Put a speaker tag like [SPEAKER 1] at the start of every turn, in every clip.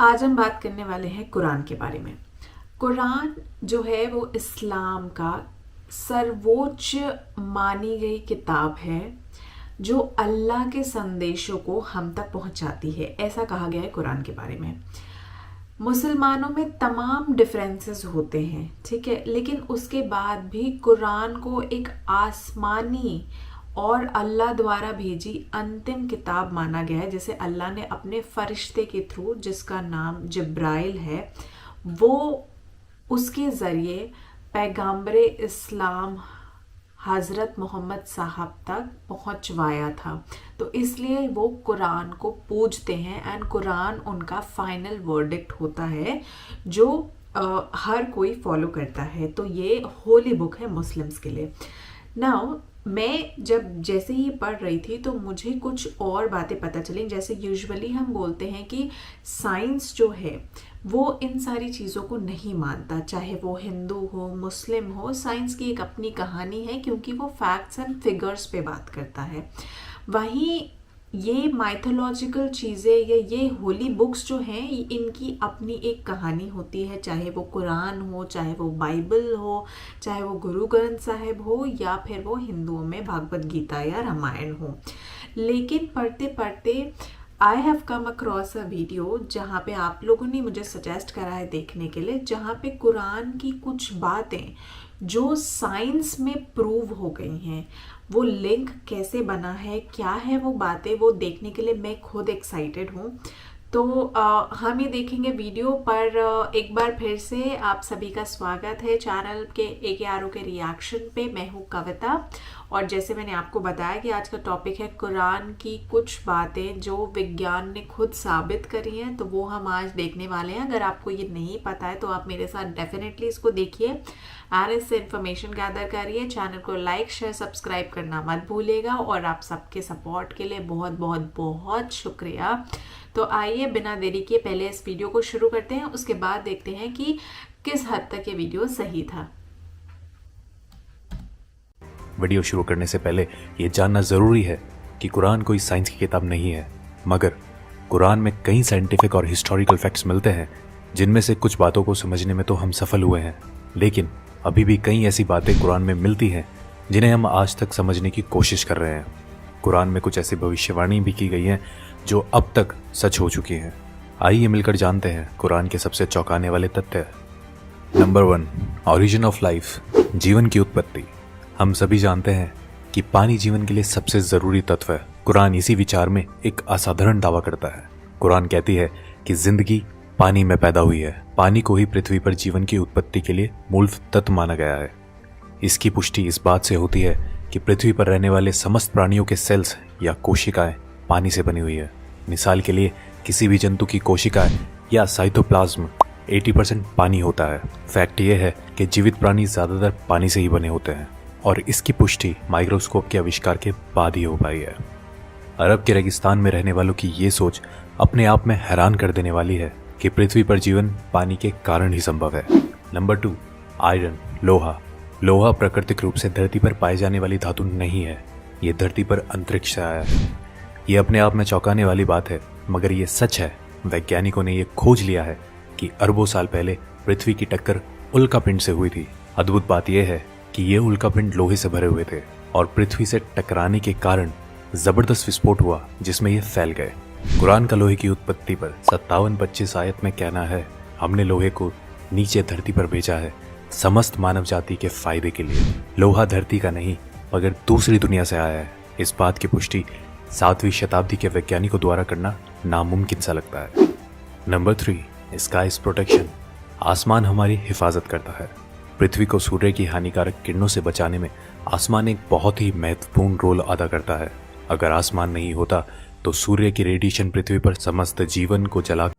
[SPEAKER 1] आज हम बात करने वाले हैं कुरान के बारे में। कुरान जो है वो इस्लाम का सर्वोच्च मानी गई किताब है जो अल्लाह के संदेशों को हम तक पहुंचाती है, ऐसा कहा गया है कुरान के बारे में। मुसलमानों में तमाम डिफरेंसेस होते हैं, ठीक है, लेकिन उसके बाद भी कुरान को एक आसमानी और अल्लाह द्वारा भेजी अंतिम किताब माना गया है, जिसे अल्लाह ने अपने फरिश्ते के थ्रू, जिसका नाम जिब्राइल है, वो उसके ज़रिए पैगंबरे इस्लाम हज़रत मोहम्मद साहब तक पहुंचवाया था। तो इसलिए वो कुरान को पूजते हैं एंड कुरान उनका फाइनल वर्डिक्ट होता है जो हर कोई फॉलो करता है। तो ये होली बुक है मुस्लिम्स के लिए। नाउ मैं जैसे ही पढ़ रही थी तो मुझे कुछ और बातें पता चली। जैसे यूजुअली हम बोलते हैं कि साइंस जो है वो इन सारी चीज़ों को नहीं मानता, चाहे वो हिंदू हो मुस्लिम हो, साइंस की एक अपनी कहानी है क्योंकि वो फैक्ट्स एंड फिगर्स पे बात करता है। वहीं ये माइथोलॉजिकल चीज़ें या ये होली बुक्स जो हैं इनकी अपनी एक कहानी होती है, चाहे वो कुरान हो, चाहे वो बाइबल हो, चाहे वो गुरु ग्रंथ साहिब हो, या फिर वो हिंदुओं में भागवत गीता या रामायण हो। लेकिन पढ़ते पढ़ते I have come across a video जहाँ पे आप लोगों ने मुझे सजेस्ट करा है देखने के लिए, जहाँ पे कुरान की कुछ बातें जो साइंस में प्रूव हो गई हैं, वो लिंक कैसे बना है, क्या है वो बातें, वो देखने के लिए मैं खुद एक्साइटेड हूँ। तो हम ये देखेंगे वीडियो पर। एक बार फिर से आप सभी का स्वागत है चैनल के AKRO के रिएक्शन पे। मैं हूँ कविता और जैसे मैंने आपको बताया कि आज का टॉपिक है कुरान की कुछ बातें जो विज्ञान ने खुद साबित करी हैं, तो वो हम आज देखने वाले हैं। अगर आपको ये नहीं पता है तो आप मेरे साथ डेफिनेटली इसको देखिए और इससे इन्फॉर्मेशन गैदर करिए। चैनल को लाइक शेयर सब्सक्राइब करना मत भूलिएगा और आप सबके सपोर्ट के लिए बहुत बहुत बहुत शुक्रिया। तो आइए बिना देरी किए पहले इस वीडियो को शुरू करते हैं, उसके बाद देखते हैं कि किस हद तक ये वीडियो सही था।
[SPEAKER 2] वीडियो शुरू करने से पहले ये जानना ज़रूरी है कि कुरान कोई साइंस की किताब नहीं है, मगर कुरान में कई साइंटिफिक और हिस्टोरिकल फैक्ट्स मिलते हैं जिनमें से कुछ बातों को समझने में तो हम सफल हुए हैं, लेकिन अभी भी कई ऐसी बातें कुरान में मिलती हैं जिन्हें हम आज तक समझने की कोशिश कर रहे हैं। कुरान में कुछ ऐसी भविष्यवाणी भी की गई हैं जो अब तक सच हो चुकी हैं। आइए मिलकर जानते हैं कुरान के सबसे चौंकाने वाले तथ्य। नंबर 1, ऑरिजिन ऑफ लाइफ, जीवन की उत्पत्ति। हम सभी जानते हैं कि पानी जीवन के लिए सबसे ज़रूरी तत्व है। कुरान इसी विचार में एक असाधारण दावा करता है। कुरान कहती है कि जिंदगी पानी में पैदा हुई है। पानी को ही पृथ्वी पर जीवन की उत्पत्ति के लिए मूल तत्व माना गया है। इसकी पुष्टि इस बात से होती है कि पृथ्वी पर रहने वाले समस्त प्राणियों के सेल्स या कोशिकाएं पानी से बनी हुई है। मिसाल के लिए किसी भी जंतु की कोशिकाएं या साइटोप्लाज्म 80% पानी होता है। फैक्ट ये है कि जीवित प्राणी ज़्यादातर पानी से ही बने होते हैं और इसकी पुष्टि माइक्रोस्कोप के आविष्कार के बाद ही हो पाई है। अरब के रेगिस्तान में रहने वालों की ये सोच अपने आप में हैरान कर देने वाली है कि पृथ्वी पर जीवन पानी के कारण ही संभव है। नंबर 2, आयरन, लोहा। लोहा प्राकृतिक रूप से धरती पर पाई जाने वाली धातु नहीं है, ये धरती पर अंतरिक्ष से आया है। ये अपने आप में चौंकाने वाली बात है, मगर ये सच है। वैज्ञानिकों ने ये खोज लिया है कि अरबों साल पहले पृथ्वी की टक्कर उल्कापिंड से हुई थी। अद्भुत बात यह है कि ये उल्कापिंड लोहे से भरे हुए थे और पृथ्वी से टकराने के कारण जबरदस्त विस्फोट हुआ जिसमें ये फैल गए। कुरान का लोहे की उत्पत्ति पर 57-25 आयत में कहना है, हमने लोहे को नीचे धरती पर भेजा है समस्त मानव जाति के फायदे के लिए। लोहा धरती का नहीं मगर दूसरी दुनिया से आया है। इस बात की पुष्टि 7वीं शताब्दी के वैज्ञानिकों द्वारा करना नामुमकिन सा लगता है। Number 3, skies protection. आसमान हमारी हिफाजत करता है। पृथ्वी को सूर्य की हानिकारक किरणों से बचाने में आसमान एक बहुत ही महत्वपूर्ण रोल अदा करता है। अगर आसमान नहीं होता तो सूर्य की रेडिएशन पृथ्वी पर समस्त जीवन को जला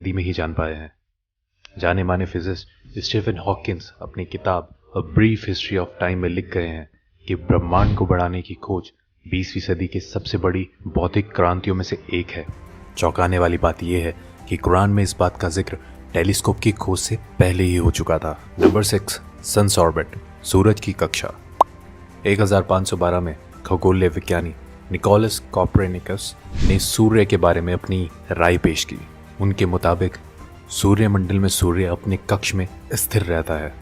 [SPEAKER 2] सदी में ही जान पाए हैं। जाने माने फिजिस्ट स्टीफन हॉकिंस अपनी किताब a brief history of time में लिख गए हैं कि ब्रह्मांड को बढ़ाने की खोज 20वीं सदी की सबसे बड़ी बौद्धिक क्रांतियों में से एक है। चौंकाने वाली बात यह है कि कुरान में इस बात का जिक्र टेलीस्कोप की खोज से पहले ही हो चुका था। नंबर 6, सन्स ऑर्बिट, सूरज की कक्षा। 1512 में खगोलीय विज्ञानी निकोलस कॉपरनिकस ने सूर्य के बारे में अपनी राय पेश की। उनके मुताबिक सूर्यमंडल में सूर्य अपने कक्ष में स्थिर रहता है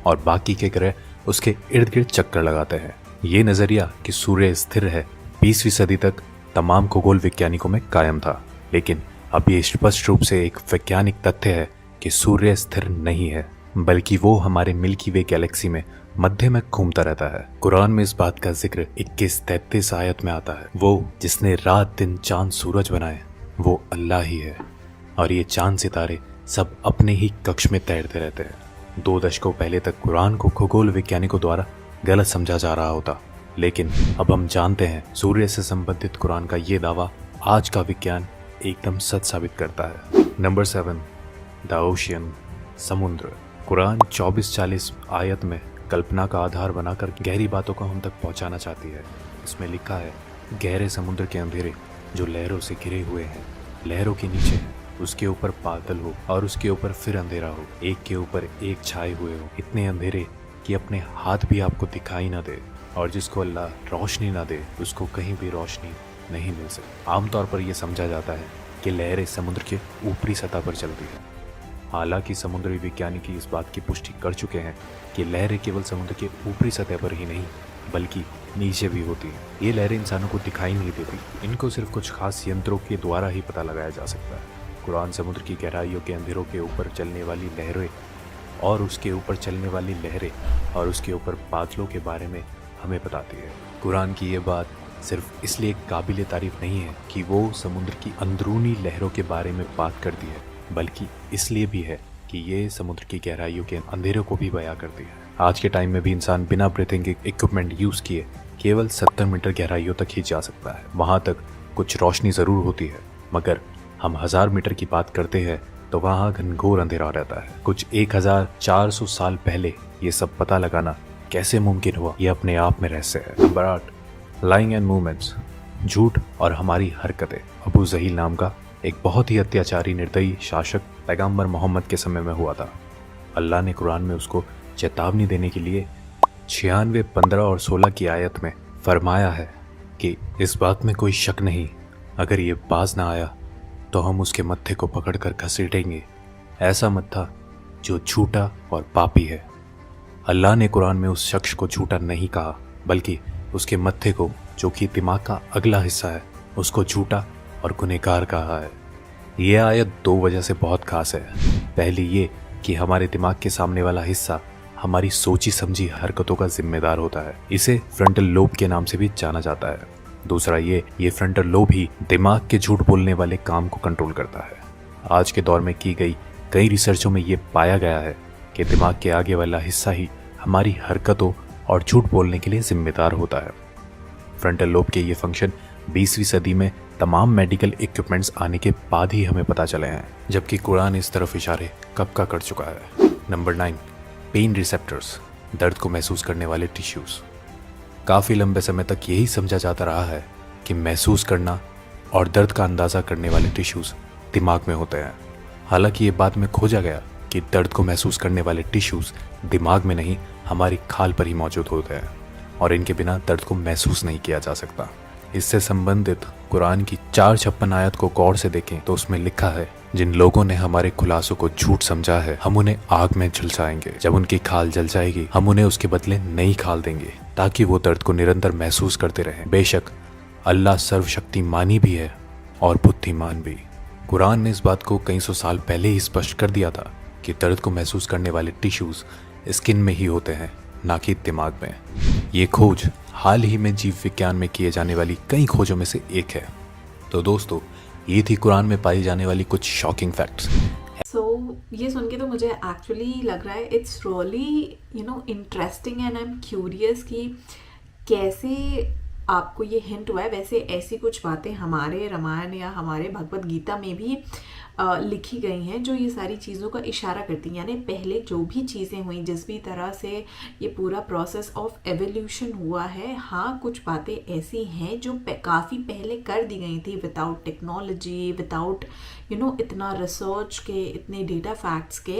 [SPEAKER 2] और बाकी के ग्रह उसके इर्द गिर्द चक्कर लगाते हैं। ये नजरिया कि सूर्य स्थिर है 20वीं सदी तक तमाम खगोल वैज्ञानिकों में कायम था, लेकिन अब ये स्पष्ट रूप से एक वैज्ञानिक तथ्य है कि सूर्य स्थिर नहीं है, बल्कि वो हमारे मिल्की वे गैलेक्सी में मध्य में घूमता रहता है। कुरान में इस बात का जिक्र 21-33 आयत में आता है। वो जिसने रात दिन चांद सूरज बनाए वो अल्लाह ही है, और ये चांद सितारे सब अपने ही कक्ष में तैरते रहते हैं। 2 दशकों पहले तक कुरान को खगोल वैज्ञानिकों द्वारा गलत समझा जा रहा होता, लेकिन अब हम जानते हैं सूर्य से संबंधित कुरान का ये दावा आज का विज्ञान एकदम सच साबित करता है। नंबर 7, द ओशियन, समुद्र। कुरान 24-40 आयत में कल्पना का आधार बनाकर गहरी बातों को हम तक पहुंचाना चाहती है। इसमें लिखा है, गहरे समुद्र के अंधेरे जो लहरों से घिरे हुए हैं, लहरों के नीचे हैं, उसके ऊपर बादल हो और उसके ऊपर फिर अंधेरा हो, एक के ऊपर एक छाए हुए हो, इतने अंधेरे कि अपने हाथ भी आपको दिखाई ना दे, और जिसको अल्लाह रोशनी ना दे उसको कहीं भी रोशनी नहीं मिल सकती। आमतौर पर यह समझा जाता है कि लहरें समुद्र के ऊपरी सतह पर चलती है। हालांकि समुद्री विज्ञानिकी इस बात की पुष्टि कर चुके हैं कि लहरें केवल समुद्र के ऊपरी सतह पर ही नहीं बल्कि नीचे भी होती हैं। ये लहरें इंसानों को दिखाई नहीं देती, इनको सिर्फ कुछ खास यंत्रों के द्वारा ही पता लगाया जा सकता है। कुरान समुद्र की गहराइयों के अंधेरों के ऊपर चलने वाली लहरें और उसके ऊपर चलने वाली लहरें और उसके ऊपर बादलों के बारे में हमें बताती है। कुरान की ये बात सिर्फ इसलिए काबिल तारीफ नहीं है कि वो समुद्र की अंदरूनी लहरों के बारे में बात करती है, बल्कि इसलिए भी है कि ये समुद्र की गहराइयों के अंधेरों को भी बयां करती है। आज के टाइम में भी इंसान बिना ब्रीथिंग इक्विपमेंट यूज किए केवल 70 मीटर गहराइयों तक ही जा सकता है। वहां तक कुछ रोशनी जरूर होती है, मगर हम 1000 मीटर की बात करते हैं तो वहां घनघोर अंधेरा रहता है। कुछ 1400 साल पहले ये सब पता लगाना कैसे मुमकिन हुआ, ये अपने आप में रहस्य है। नंबर 8, लाइंग एंड मूवमेंट्स, झूठ और हमारी हरकतें। अबू जहील नाम का एक बहुत ही अत्याचारी निर्दयी शासक पैगंबर मोहम्मद के समय में हुआ था। अल्लाह ने कुरान में उसको चेतावनी देने के लिए 96, 15 और 16 की आयत में फरमाया है कि इस बात में कोई शक नहीं, अगर ये बाज ना आया तो हम उसके मत्थे को पकड़कर घसीटेंगे, ऐसा मत्था जो झूठा और पापी है। अल्लाह ने कुरान में उस शख्स को झूठा नहीं कहा, बल्कि उसके मत्थे को, जो कि दिमाग का अगला हिस्सा है, उसको झूठा और गुनहगार कहा है। यह आयत 2 वजह से बहुत खास है। पहली ये कि हमारे दिमाग के सामने वाला हिस्सा हमारी सोची समझी हरकतों का जिम्मेदार होता है। इसे फ्रंटल लोब के नाम से भी जाना जाता है। दूसरा ये फ्रंटल लोब ही दिमाग के झूठ बोलने वाले काम को कंट्रोल करता है। आज के दौर में की गई कई रिसर्चों में ये पाया गया है कि दिमाग के आगे वाला हिस्सा ही हमारी हरकतों और झूठ बोलने के लिए जिम्मेदार होता है। फ्रंटल लोब के ये फंक्शन 20वीं सदी में तमाम मेडिकल इक्विपमेंट्स आने के बाद ही हमें पता चले हैं, जबकि कुरान इस तरफ इशारे कब का कर चुका है। नंबर 9, पेन रिसेप्टर्स, दर्द को महसूस करने वाले टिश्यूज। काफ़ी लंबे समय तक यही समझा जाता रहा है कि महसूस करना और दर्द का अंदाज़ा करने वाले टिश्यूज दिमाग में होते हैं। हालांकि ये बाद में खोजा गया कि दर्द को महसूस करने वाले टिश्यूज दिमाग में नहीं, हमारी खाल पर ही मौजूद होते हैं, और इनके बिना दर्द को महसूस नहीं किया जा सकता। इससे संबंधित कुरान की 456 आयत को गौर से देखें तो उसमें लिखा है, जिन लोगों ने हमारे खुलासों को झूठ समझा है, हम उन्हें आग में झुलसाएंगे। जब उनकी खाल जल जाएगी, हम उन्हें उसके बदले नई खाल देंगे, ताकि वो दर्द को निरंतर महसूस करते रहें। बेशक अल्लाह सर्वशक्तिमानी भी है और बुद्धिमान भी। कुरान ने इस बात को कई सौ साल पहले ही स्पष्ट कर दिया था कि दर्द को महसूस करने वाले टिश्यूज स्किन में ही होते हैं, ना कि दिमाग में। ये खोज हाल ही में जीव विज्ञान में किए जाने वाली कई खोजों में से एक है। तो दोस्तों, ये थी कुरान में पाई जाने वाली कुछ शॉकिंग फैक्ट्स।
[SPEAKER 1] ये सुन के तो मुझे एक्चुअली लग रहा है it's really interesting and I am curious कि कैसे आपको ये हिंट हुआ है। वैसे ऐसी कुछ बातें हमारे रामायण या हमारे भगवत गीता में भी लिखी गई हैं जो ये सारी चीज़ों का इशारा करती हैं। यानी पहले जो भी चीज़ें हुई, जिस भी तरह से ये पूरा प्रोसेस ऑफ एवोल्यूशन हुआ है, हाँ कुछ बातें ऐसी हैं जो काफ़ी पहले कर दी गई थी विदाउट टेक्नोलॉजी, विदाउट इतना रिसर्च के, इतने डेटा फैक्ट्स के,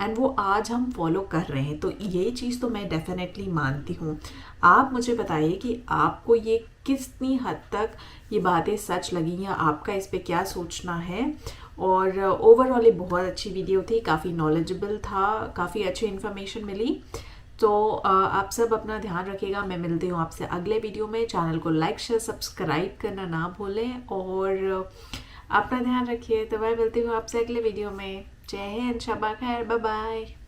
[SPEAKER 1] एंड वो आज हम फॉलो कर रहे हैं। तो ये चीज़ तो मैं डेफिनेटली मानती हूँ। आप मुझे बताइए कि आपको ये कितनी हद तक ये बातें सच लगी या आपका इस पे क्या सोचना है। और ओवरऑल ये बहुत अच्छी वीडियो थी, काफ़ी नॉलेजेबल था, काफ़ी अच्छी इन्फॉर्मेशन मिली। तो आप सब अपना ध्यान रखिएगा। मैं मिलती हूँ आपसे अगले वीडियो में। चैनल को लाइक शेयर सब्सक्राइब करना ना भूलें और अपना ध्यान रखिए। तो मैं मिलती हूँ आपसे अगले वीडियो में। जय हिंद, शब्बा खैर, बाय बाय।